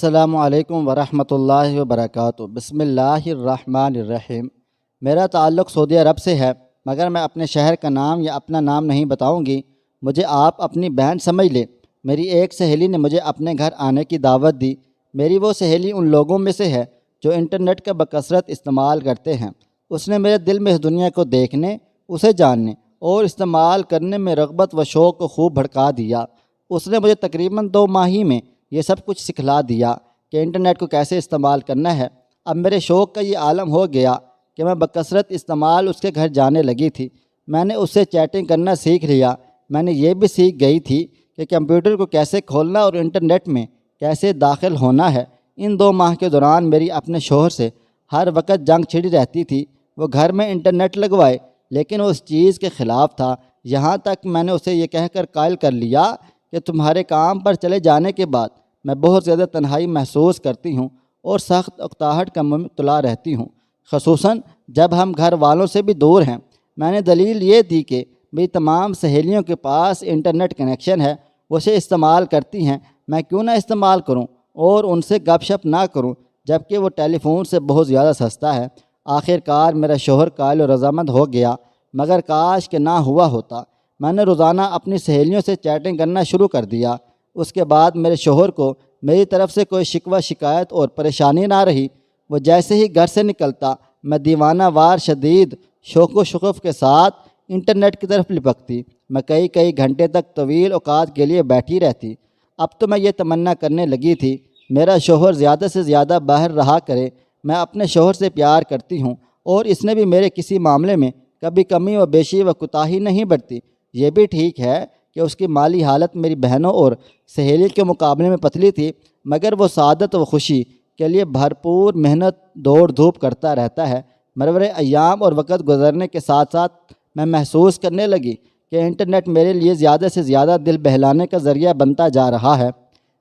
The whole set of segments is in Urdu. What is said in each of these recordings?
السلام علیکم ورحمۃ اللہ وبرکاتہ۔ بسم اللہ الرحمن الرحیم۔ میرا تعلق سعودی عرب سے ہے، مگر میں اپنے شہر کا نام یا اپنا نام نہیں بتاؤں گی، مجھے آپ اپنی بہن سمجھ لیں۔ میری ایک سہیلی نے مجھے اپنے گھر آنے کی دعوت دی۔ میری وہ سہیلی ان لوگوں میں سے ہے جو انٹرنیٹ کا بکثرت استعمال کرتے ہیں۔ اس نے میرے دل میں اس دنیا کو دیکھنے، اسے جاننے اور استعمال کرنے میں رغبت و شوق کو خوب بھڑکا دیا۔ اس نے مجھے تقریباً 2 ماہ ہی میں یہ سب کچھ سکھلا دیا کہ انٹرنیٹ کو کیسے استعمال کرنا ہے۔ اب میرے شوق کا یہ عالم ہو گیا کہ میں بکثرت استعمال اس کے گھر جانے لگی تھی۔ میں نے اس سے چیٹنگ کرنا سیکھ لیا۔ میں نے یہ بھی سیکھ گئی تھی کہ کمپیوٹر کو کیسے کھولنا اور انٹرنیٹ میں کیسے داخل ہونا ہے۔ ان 2 ماہ کے دوران میری اپنے شوہر سے ہر وقت جنگ چھڑی رہتی تھی۔ وہ گھر میں انٹرنیٹ لگوائے لیکن وہ اس چیز کے خلاف تھا۔ یہاں تک میں نے اسے یہ کہہ کر قائل کر لیا کہ تمہارے کام پر چلے جانے کے بعد میں بہت زیادہ تنہائی محسوس کرتی ہوں اور سخت اکتاہٹ کا مبتلا رہتی ہوں، خصوصاً جب ہم گھر والوں سے بھی دور ہیں۔ میں نے دلیل یہ دی کہ میری تمام سہیلیوں کے پاس انٹرنیٹ کنیکشن ہے، وہ اسے استعمال کرتی ہیں، میں کیوں نہ استعمال کروں اور ان سے گپ شپ نہ کروں جبکہ وہ ٹیلی فون سے بہت زیادہ سستا ہے۔ آخر کار میرا شوہر قائل و رضامند ہو گیا، مگر کاش کہ نہ ہوا ہوتا۔ میں نے روزانہ اپنی سہیلیوں سے چیٹنگ کرنا شروع کر دیا۔ اس کے بعد میرے شوہر کو میری طرف سے کوئی شکوہ شکایت اور پریشانی نہ رہی۔ وہ جیسے ہی گھر سے نکلتا میں دیوانہ وار شدید شوق و شغف کے ساتھ انٹرنیٹ کی طرف لپکتی۔ میں کئی گھنٹے تک طویل اوقات کے لیے بیٹھی رہتی۔ اب تو میں یہ تمنا کرنے لگی تھی میرا شوہر زیادہ سے زیادہ باہر رہا کرے۔ میں اپنے شوہر سے پیار کرتی ہوں اور اس نے بھی میرے کسی معاملے میں کبھی کمی و بیشی و کوتاہی نہیں برتی۔ یہ بھی ٹھیک ہے کہ اس کی مالی حالت میری بہنوں اور سہیلی کے مقابلے میں پتلی تھی، مگر وہ سعادت و خوشی کے لیے بھرپور محنت دوڑ دھوپ کرتا رہتا ہے۔ مرور ایام اور وقت گزرنے کے ساتھ ساتھ میں محسوس کرنے لگی کہ انٹرنیٹ میرے لیے زیادہ سے زیادہ دل بہلانے کا ذریعہ بنتا جا رہا ہے۔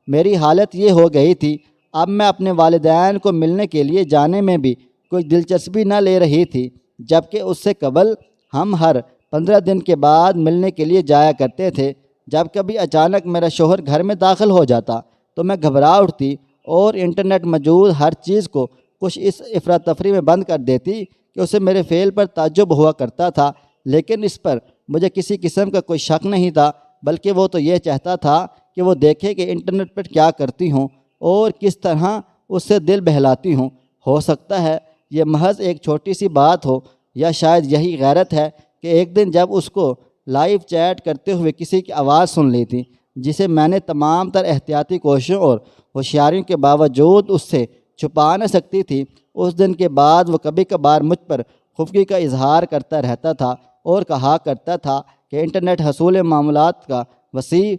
میری حالت یہ ہو گئی تھی، اب میں اپنے والدین کو ملنے کے لیے جانے میں بھی کوئی دلچسپی نہ لے رہی تھی، جبکہ اس سے قبل ہم ہر 15 دن کے بعد ملنے کے لیے جایا کرتے تھے۔ جب کبھی اچانک میرا شوہر گھر میں داخل ہو جاتا تو میں گھبرا اٹھتی اور انٹرنیٹ موجود ہر چیز کو کچھ اس افراتفری میں بند کر دیتی کہ اسے میرے فعل پر تعجب ہوا کرتا تھا، لیکن اس پر مجھے کسی قسم کا کوئی شک نہیں تھا، بلکہ وہ تو یہ چاہتا تھا کہ وہ دیکھے کہ انٹرنیٹ پر کیا کرتی ہوں اور کس طرح اس سے دل بہلاتی ہوں۔ ہو سکتا ہے یہ محض ایک چھوٹی سی بات ہو، یا شاید یہی غیرت ہے کہ ایک دن جب اس کو لائیو چیٹ کرتے ہوئے کسی کی آواز سن لی تھی، جسے میں نے تمام تر احتیاطی کوششوں اور ہوشیاریوں کے باوجود اس سے چھپا نہ سکتی تھی۔ اس دن کے بعد وہ کبھی کبھار مجھ پر خفگی کا اظہار کرتا رہتا تھا اور کہا کرتا تھا کہ انٹرنیٹ حصول معاملات کا وسیع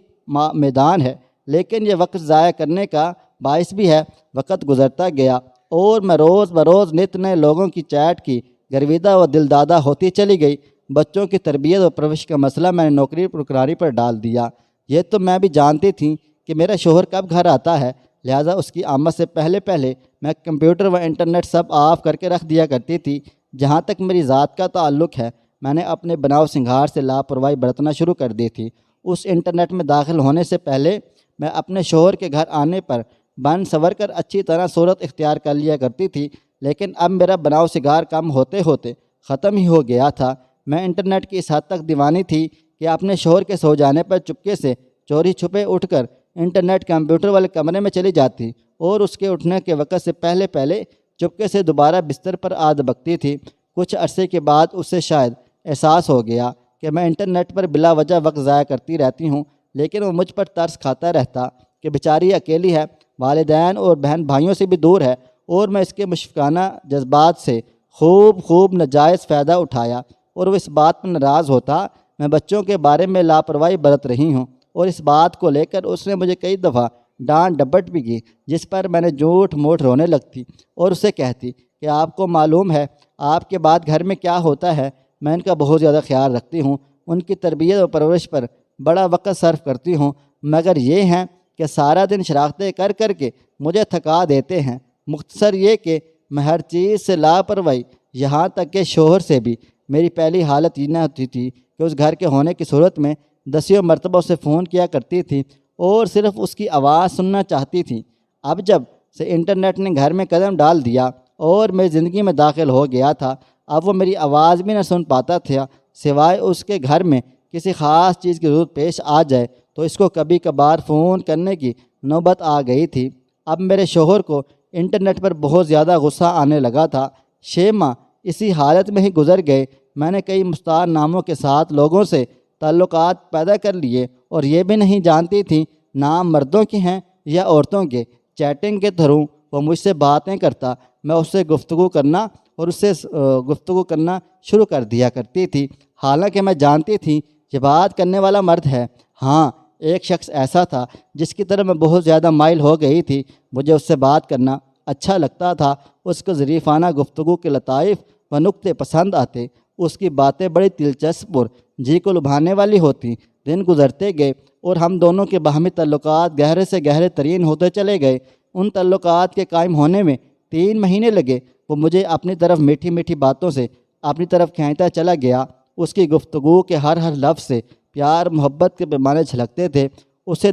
میدان ہے، لیکن یہ وقت ضائع کرنے کا باعث بھی ہے۔ وقت گزرتا گیا اور میں روز بروز نت نئے لوگوں کی چیٹ کی گرویدہ و دلدادہ ہوتی چلی گئی۔ بچوں کی تربیت و پرورش کا مسئلہ میں نے نوکری پرقراری پر ڈال دیا۔ یہ تو میں بھی جانتی تھی کہ میرا شوہر کب گھر آتا ہے، لہذا اس کی آمد سے پہلے میں کمپیوٹر و انٹرنیٹ سب آف کر کے رکھ دیا کرتی تھی۔ جہاں تک میری ذات کا تعلق ہے، میں نے اپنے بناؤ سنگھار سے لاپرواہی برتنا شروع کر دی تھی۔ اس انٹرنیٹ میں داخل ہونے سے پہلے میں اپنے شوہر کے گھر آنے پر بن سور کر اچھی طرح صورت اختیار کر لیا کرتی تھی، لیکن اب میرا بناؤ سنگھار کم ہوتے ہوتے ختم ہی ہو گیا تھا۔ میں انٹرنیٹ کی اس حد تک دیوانی تھی کہ اپنے شوہر کے سو جانے پر چپکے سے چوری چھپے اٹھ کر انٹرنیٹ کمپیوٹر والے کمرے میں چلی جاتی اور اس کے اٹھنے کے وقت سے پہلے چپکے سے دوبارہ بستر پر آ دبکتی تھی۔ کچھ عرصے کے بعد اسے شاید احساس ہو گیا کہ میں انٹرنیٹ پر بلا وجہ وقت ضائع کرتی رہتی ہوں، لیکن وہ مجھ پر ترس کھاتا رہتا کہ بیچاری اکیلی ہے، والدین اور بہن بھائیوں سے بھی دور ہے، اور میں اس کے مشفقانہ جذبات سے خوب ناجائز فائدہ اٹھایا اور وہ اس بات پر ناراض ہوتا میں بچوں کے بارے میں لاپرواہی برت رہی ہوں، اور اس بات کو لے کر اس نے مجھے کئی دفعہ ڈانٹ ڈپٹ بھی کی، جس پر میں نے جھوٹ موٹ رونے لگتی اور اسے کہتی کہ آپ کو معلوم ہے آپ کے بعد گھر میں کیا ہوتا ہے، میں ان کا بہت زیادہ خیال رکھتی ہوں، ان کی تربیت و پرورش پر بڑا وقت صرف کرتی ہوں، مگر یہ ہیں کہ سارا دن شراکتیں کر کے مجھے تھکا دیتے ہیں۔ مختصر یہ کہ میں ہر چیز سے لاپرواہی، یہاں تک کہ شوہر سے بھی۔ میری پہلی حالت یہ نہ ہوتی تھی کہ اس گھر کے ہونے کی صورت میں 10 مرتبہ اسے فون کیا کرتی تھی اور صرف اس کی آواز سننا چاہتی تھی۔ اب جب سے انٹرنیٹ نے گھر میں قدم ڈال دیا اور میری زندگی میں داخل ہو گیا تھا۔ اب وہ میری آواز بھی نہ سن پاتا تھا، سوائے اس کے گھر میں کسی خاص چیز کی ضرورت پیش آ جائے تو اس کو کبھی کبھار فون کرنے کی نوبت آ گئی تھی۔ اب میرے شوہر کو انٹرنیٹ پر بہت زیادہ غصہ آنے لگا تھا۔ 6 ماہ اسی حالت میں ہی گزر گئے۔ میں نے کئی مستعار ناموں کے ساتھ لوگوں سے تعلقات پیدا کر لیے اور یہ بھی نہیں جانتی تھی نام مردوں کے ہیں یا عورتوں کے۔ چیٹنگ کے تھرو وہ مجھ سے باتیں کرتا، میں اس سے گفتگو کرنا شروع کر دیا کرتی تھی، حالانکہ میں جانتی تھی یہ بات کرنے والا مرد ہے۔ ہاں، ایک شخص ایسا تھا جس کی طرف میں بہت زیادہ مائل ہو گئی تھی۔ مجھے اس سے بات کرنا اچھا لگتا تھا، اس کو ظریفانہ گفتگو کے لطائف و نکتے پسند آتے، اس کی باتیں بڑی دلچسپ اور جی کو لبھانے والی ہوتی۔ دن گزرتے گئے اور ہم دونوں کے باہمی تعلقات گہرے سے گہرے ترین ہوتے چلے گئے۔ ان تعلقات کے قائم ہونے میں 3 مہینے لگے۔ وہ مجھے اپنی طرف میٹھی میٹھی باتوں سے اپنی طرف کھینچتا چلا گیا۔ اس کی گفتگو کے ہر لفظ سے پیار محبت کے پیمانے چھلکتے تھے۔ اسے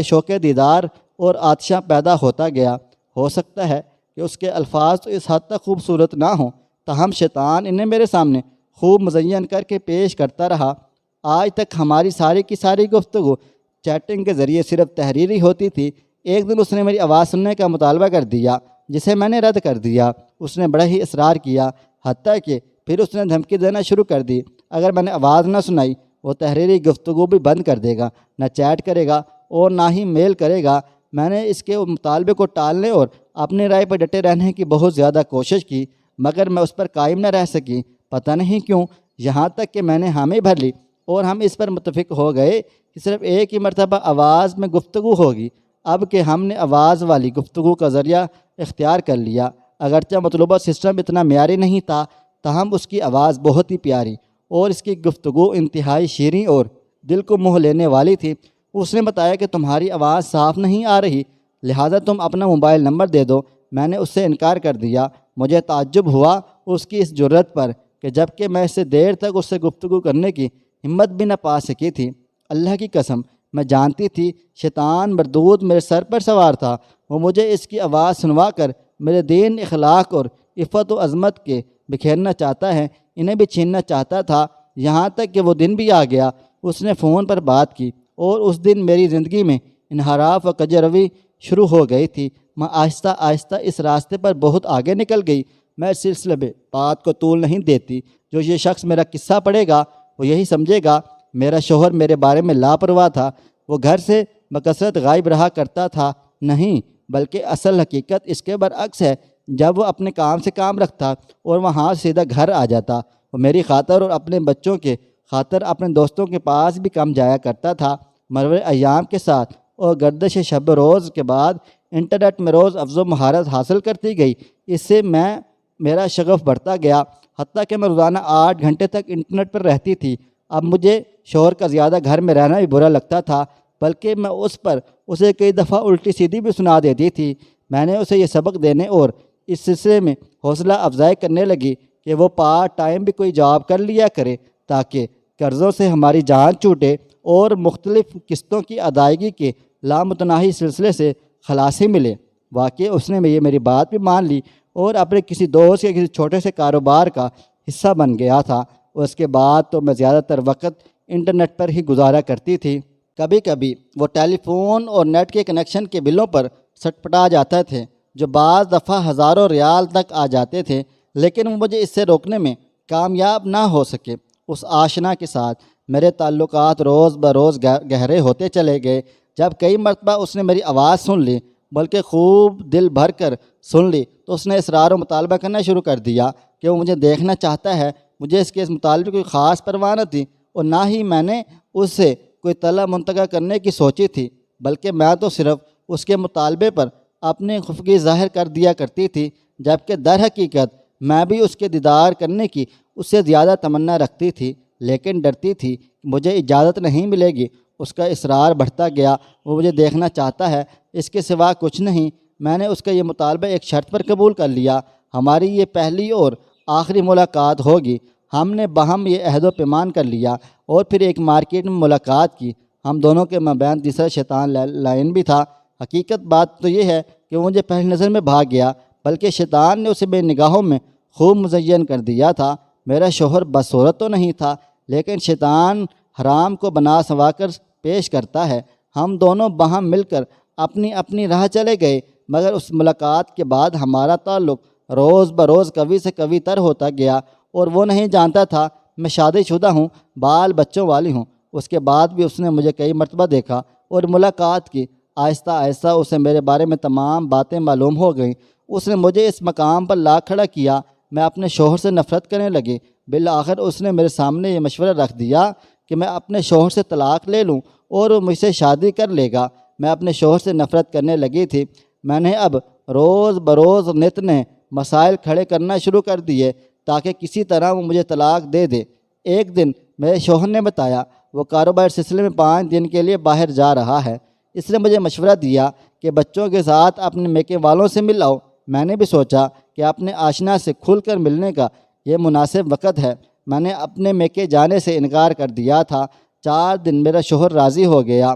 شوق دیدار اور آتشاں پیدا ہوتا گیا۔ ہو سکتا ہے کہ اس کے الفاظ تو اس حد تک خوبصورت نہ ہوں، تاہم شیطان انہیں میرے سامنے خوب مزین کر کے پیش کرتا رہا۔ آج تک ہماری ساری کی ساری گفتگو چیٹنگ کے ذریعے صرف تحریری ہوتی تھی۔ ایک دن اس نے میری آواز سننے کا مطالبہ کر دیا، جسے میں نے رد کر دیا۔ اس نے بڑا ہی اصرار کیا، حتیٰ کہ پھر اس نے دھمکی دینا شروع کر دی، اگر میں نے آواز نہ سنائی وہ تحریری گفتگو بھی بند کر دے گا، نہ چیٹ کرے گا اور نہ ہی میل کرے گا۔ میں نے اس کے مطالبے کو ٹالنے اور اپنی رائے پر ڈٹے رہنے کی بہت زیادہ کوشش کی، مگر میں اس پر قائم نہ رہ سکی، پتہ نہیں کیوں، یہاں تک کہ میں نے حامی بھر لی اور ہم اس پر متفق ہو گئے کہ صرف ایک ہی مرتبہ آواز میں گفتگو ہوگی۔ اب کہ ہم نے آواز والی گفتگو کا ذریعہ اختیار کر لیا، اگرچہ مطلوبہ سسٹم اتنا معیاری نہیں تھا، تاہم اس کی آواز بہت ہی پیاری اور اس کی گفتگو انتہائی شیریں اور دل کو موہ لینے والی تھی۔ اس نے بتایا کہ تمہاری آواز صاف نہیں آ رہی، لہٰذا تم اپنا موبائل نمبر دے دو۔ میں نے اس سے انکار کر دیا۔ مجھے تعجب ہوا اس کی اس جرت پر کہ جب کہ میں اس سے دیر تک اس سے گفتگو کرنے کی ہمت بھی نہ پا سکی تھی۔ اللہ کی قسم، میں جانتی تھی شیطان مردود میرے سر پر سوار تھا۔ وہ مجھے اس کی آواز سنوا کر میرے دین، اخلاق اور عفت و عظمت کے بکھیرنا چاہتا ہے، انہیں بھی چھیننا چاہتا تھا۔ یہاں تک کہ وہ دن بھی آ گیا۔ اس نے فون پر بات کی اور اس دن میری زندگی میں انحراف و کجروی شروع ہو گئی تھی۔ میں آہستہ آہستہ اس راستے پر بہت آگے نکل گئی۔ میں اس سلسلے میں بات کو طول نہیں دیتی۔ جو یہ شخص میرا قصہ پڑھے گا وہ یہی سمجھے گا میرا شوہر میرے بارے میں لاپرواہ تھا، وہ گھر سے بکثرت غائب رہا کرتا تھا۔ نہیں، بلکہ اصل حقیقت اس کے برعکس ہے۔ جب وہ اپنے کام سے کام رکھتا اور وہاں سیدھا گھر آ جاتا، وہ میری خاطر اور اپنے بچوں کے خاطر اپنے دوستوں کے پاس بھی کم جایا کرتا تھا۔ مرور ایام کے ساتھ اور گردش شب روز کے بعد انٹرنیٹ میں روز افزوں مہارت حاصل کرتی گئی۔ اس سے میرا شغف بڑھتا گیا، حتیٰ کہ میں روزانہ 8 گھنٹے تک انٹرنیٹ پر رہتی تھی۔ اب مجھے شوہر کا زیادہ گھر میں رہنا بھی برا لگتا تھا، بلکہ میں اسے کئی دفعہ الٹی سیدھی بھی سنا دیتی تھی۔ میں نے اسے یہ سبق دینے اور اس سلسلے میں حوصلہ افزائی کرنے لگی کہ وہ پارٹ ٹائم بھی کوئی جاب کر لیا کرے تاکہ قرضوں سے ہماری جان چھوٹے اور مختلف قسطوں کی ادائیگی کے لامتناہی سلسلے سے خلاصی ملے۔ واقعی اس نے یہ میری بات بھی مان لی اور اپنے کسی دوست کے کسی چھوٹے سے کاروبار کا حصہ بن گیا تھا۔ اس کے بعد تو میں زیادہ تر وقت انٹرنیٹ پر ہی گزارا کرتی تھی۔ کبھی کبھی وہ ٹیلی فون اور نیٹ کے کنیکشن کے بلوں پر سٹپٹا جاتے تھے، جو بعض دفعہ ہزاروں ریال تک آ جاتے تھے، لیکن وہ مجھے اس سے روکنے میں کامیاب نہ ہو سکے۔ اس آشنا کے ساتھ میرے تعلقات روز بروز گہرے ہوتے چلے گئے۔ جب کئی مرتبہ اس نے میری آواز سن لی، بلکہ خوب دل بھر کر سن لی، تو اس نے اصرار و مطالبہ کرنا شروع کر دیا کہ وہ مجھے دیکھنا چاہتا ہے۔ مجھے اس کے اس مطالبے کوئی خاص پرواہ نہ تھی اور نہ ہی میں نے اس سے کوئی طلب منتقل کرنے کی سوچی تھی، بلکہ میں تو صرف اس کے مطالبے پر اپنی خفگی ظاہر کر دیا کرتی تھی، جبکہ در حقیقت میں بھی اس کے دیدار کرنے کی اس سے زیادہ تمنا رکھتی تھی، لیکن ڈرتی تھی کہ مجھے اجازت نہیں ملے گی۔ اس کا اصرار بڑھتا گیا، وہ مجھے دیکھنا چاہتا ہے، اس کے سوا کچھ نہیں۔ میں نے اس کا یہ مطالبہ ایک شرط پر قبول کر لیا، ہماری یہ پہلی اور آخری ملاقات ہوگی۔ ہم نے باہم یہ عہد و پیمان کر لیا اور پھر ایک مارکیٹ میں ملاقات کی۔ ہم دونوں کے مابین تیسرا شیطان لائن بھی تھا۔ حقیقت بات تو یہ ہے کہ وہ مجھے پہلی نظر میں بھاگ گیا، بلکہ شیطان نے اسے میری نگاہوں میں خوب مزین کر دیا تھا۔ میرا شوہر بدصورت تو نہیں تھا، لیکن شیطان حرام کو بنا سنوا کر پیش کرتا ہے۔ ہم دونوں باہم مل کر اپنی اپنی راہ چلے گئے، مگر اس ملاقات کے بعد ہمارا تعلق روز بروز قوی سے قوی تر ہوتا گیا، اور وہ نہیں جانتا تھا میں شادی شدہ ہوں، بال بچوں والی ہوں۔ اس کے بعد بھی اس نے مجھے کئی مرتبہ دیکھا اور ملاقات کی۔ آہستہ آہستہ اسے میرے بارے میں تمام باتیں معلوم ہو گئیں۔ اس نے مجھے اس مقام پر لا کھڑا کیا، میں اپنے شوہر سے نفرت کرنے لگی۔ بالآخر اس نے میرے سامنے یہ مشورہ رکھ دیا کہ میں اپنے شوہر سے طلاق لے لوں اور وہ مجھ سے شادی کر لے گا۔ میں اپنے شوہر سے نفرت کرنے لگی تھی۔ میں نے اب روز بروز نت نئے مسائل کھڑے کرنا شروع کر دیے تاکہ کسی طرح وہ مجھے طلاق دے دے۔ ایک دن میرے شوہر نے بتایا وہ کاروبار سلسلے میں 5 دن کے لیے باہر جا رہا ہے۔ اس نے مجھے مشورہ دیا کہ بچوں کے ساتھ اپنے میکے والوں سے مل آؤ۔ میں نے بھی سوچا کہ اپنے آشنا سے کھل کر ملنے کا یہ مناسب وقت ہے۔ میں نے اپنے میکے جانے سے انکار کر دیا تھا۔ 4 دن میرا شوہر راضی ہو گیا۔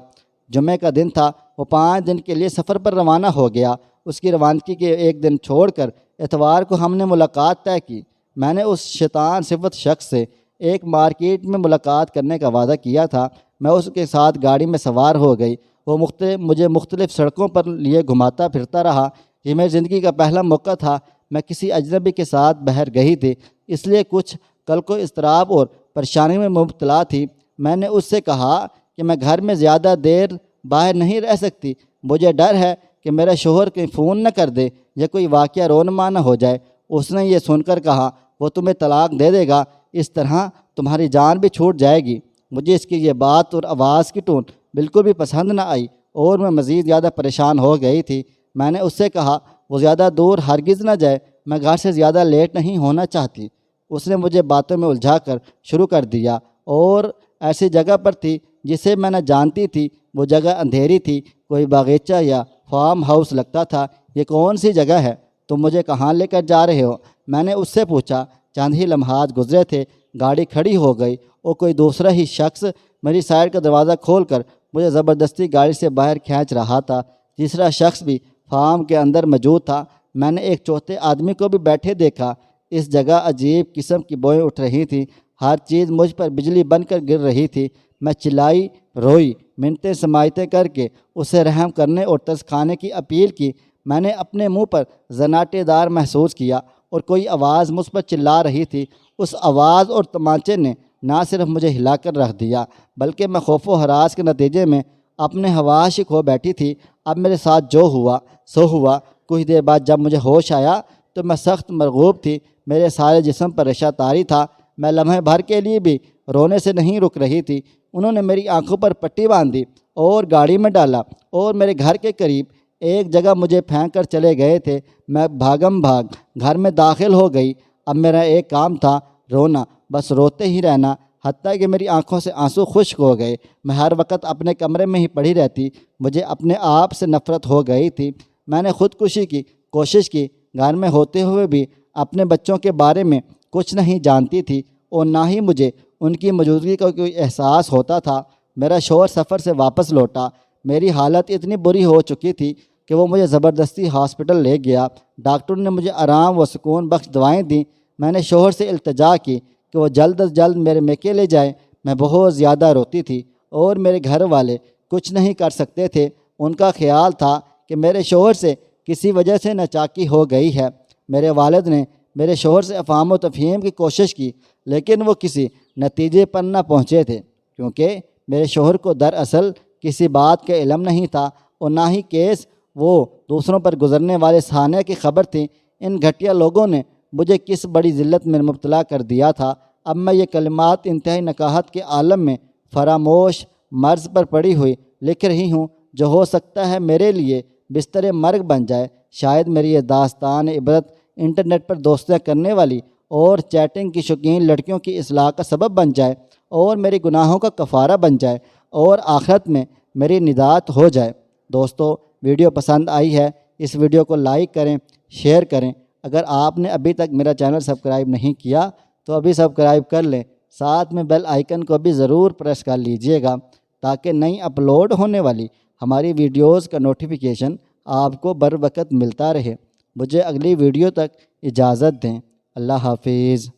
جمعہ کا دن تھا، وہ 5 دن کے لیے سفر پر روانہ ہو گیا۔ اس کی روانگی کے ایک دن چھوڑ کر اتوار کو ہم نے ملاقات طے کی۔ میں نے اس شیطان صفت شخص سے ایک مارکیٹ میں ملاقات کرنے کا وعدہ کیا تھا۔ میں اس کے ساتھ گاڑی میں سوار ہو گئی۔ وہ مجھے مختلف سڑکوں پر لیے گھماتا پھرتا رہا۔ یہ میری زندگی کا پہلا موقع تھا۔ میں کسی اجنبی کے ساتھ باہر گئی تھی، اس لیے کچھ کل کو اضطراب اور پریشانی میں مبتلا تھی۔ میں نے اس سے کہا کہ میں گھر میں زیادہ دیر باہر نہیں رہ سکتی۔ مجھے ڈر ہے کہ میرا شوہر کہیں فون نہ کر دے یا کوئی واقعہ رونما نہ ہو جائے۔ اس نے یہ سن کر کہا وہ تمہیں طلاق دے دے گا، اس طرح تمہاری جان بھی چھوٹ جائے گی۔ مجھے اس کی یہ بات اور آواز کی ٹون بالکل بھی پسند نہ آئی اور میں مزید زیادہ پریشان ہو گئی تھی۔ میں نے اس سے کہا وہ زیادہ دور ہرگز نہ جائے، میں گھر سے زیادہ لیٹ نہیں ہونا چاہتی۔ اس نے مجھے باتوں میں الجھا کر شروع کر دیا اور ایسی جگہ پر تھی جسے میں نہ جانتی تھی۔ وہ جگہ اندھیری تھی، کوئی باغیچہ یا فارم ہاؤس لگتا تھا۔ یہ کون سی جگہ ہے؟ تم مجھے کہاں لے کر جا رہے ہو؟ میں نے اس سے پوچھا۔ چند ہی لمحات گزرے تھے، گاڑی کھڑی ہو گئی اور کوئی دوسرا ہی شخص میری سائڈ کا دروازہ کھول کر مجھے زبردستی گاڑی سے باہر کھینچ رہا تھا۔ تیسرا شخص بھی فارم کے اندر موجود تھا۔ میں نے ایک چوتھے آدمی کو بھی بیٹھے دیکھا۔ اس جگہ عجیب قسم کی بوئیں اٹھ رہی تھیں، ہر چیز مجھ پر بجلی بن کر گر رہی تھی۔ میں چلائی، روئی، منتیں سماعتیں کر کے اسے رحم کرنے اور ترس کھانے کی اپیل کی۔ میں نے اپنے منہ پر زناٹے دار محسوس کیا اور کوئی آواز مجھ پر چلا رہی تھی۔ اس آواز اور تمانچے نے نہ صرف مجھے ہلا کر رکھ دیا بلکہ میں خوف و ہراس کے نتیجے میں اپنے حواس کھو بیٹھی تھی۔ اب میرے ساتھ جو ہوا سو ہوا۔ کچھ دیر بعد جب مجھے ہوش آیا تو میں سخت مرغوب تھی، میرے سارے جسم پر ریشہ طاری تھا۔ میں لمحے بھر کے لیے بھی رونے سے نہیں رک رہی تھی۔ انہوں نے میری آنکھوں پر پٹی باندھی اور گاڑی میں ڈالا اور میرے گھر کے قریب ایک جگہ مجھے پھینک کر چلے گئے تھے۔ میں بھاگم بھاگ گھر میں داخل ہو گئی۔ اب میرا ایک کام تھا، رونا، بس روتے ہی رہنا، حتیٰ کہ میری آنکھوں سے آنسو خشک ہو گئے۔ میں ہر وقت اپنے کمرے میں ہی پڑی رہتی۔ مجھے اپنے آپ سے نفرت ہو گئی تھی۔ میں نے خودکشی کی کوشش کی۔ گھر میں ہوتے ہوئے بھی اپنے بچوں کے بارے میں کچھ نہیں جانتی تھی اور نہ ہی مجھے ان کی موجودگی کا کوئی احساس ہوتا تھا۔ میرا شوہر سفر سے واپس لوٹا۔ میری حالت اتنی بری ہو چکی تھی کہ وہ مجھے زبردستی ہاسپٹل لے گیا۔ ڈاکٹر نے مجھے آرام و سکون بخش دوائیں دیں۔ میں نے شوہر سے التجا کی کہ وہ جلد از جلد میرے میکے لے جائیں۔ میں بہت زیادہ روتی تھی اور میرے گھر والے کچھ نہیں کر سکتے تھے۔ ان کا خیال تھا کہ میرے شوہر سے کسی وجہ سے ناچاکی ہو گئی ہے۔ میرے والد نے میرے شوہر سے افہام و تفہیم کی کوشش کی لیکن وہ کسی نتیجے پر نہ پہنچے تھے، کیونکہ میرے شوہر کو دراصل کسی بات کا علم نہیں تھا اور نہ ہی کیس وہ دوسروں پر گزرنے والے سانحہ کی خبر تھی۔ ان گھٹیا لوگوں نے مجھے کس بڑی ذلت میں مبتلا کر دیا تھا۔ اب میں یہ کلمات انتہائی نکاہت کے عالم میں فراموش مرض پر پڑی ہوئی لکھ رہی ہوں، جو ہو سکتا ہے میرے لیے بستر مرگ بن جائے۔ شاید میری یہ داستان عبرت انٹرنیٹ پر دوستیاں کرنے والی اور چیٹنگ کی شوقین لڑکیوں کی اصلاح کا سبب بن جائے اور میری گناہوں کا کفارہ بن جائے اور آخرت میں میری نجات ہو جائے۔ دوستو، ویڈیو پسند آئی ہے اس ویڈیو کو لائک کریں، شیئر کریں۔ اگر آپ نے ابھی تک میرا چینل سبسکرائب نہیں کیا تو ابھی سبسکرائب کر لیں، ساتھ میں بیل آئیکن کو بھی ضرور پریس کر لیجئے گا تاکہ نئی اپلوڈ ہونے والی ہماری ویڈیوز کا نوٹیفیکیشن آپ کو بر وقت ملتا رہے۔ مجھے اگلی ویڈیو تک اجازت دیں۔ اللہ حافظ۔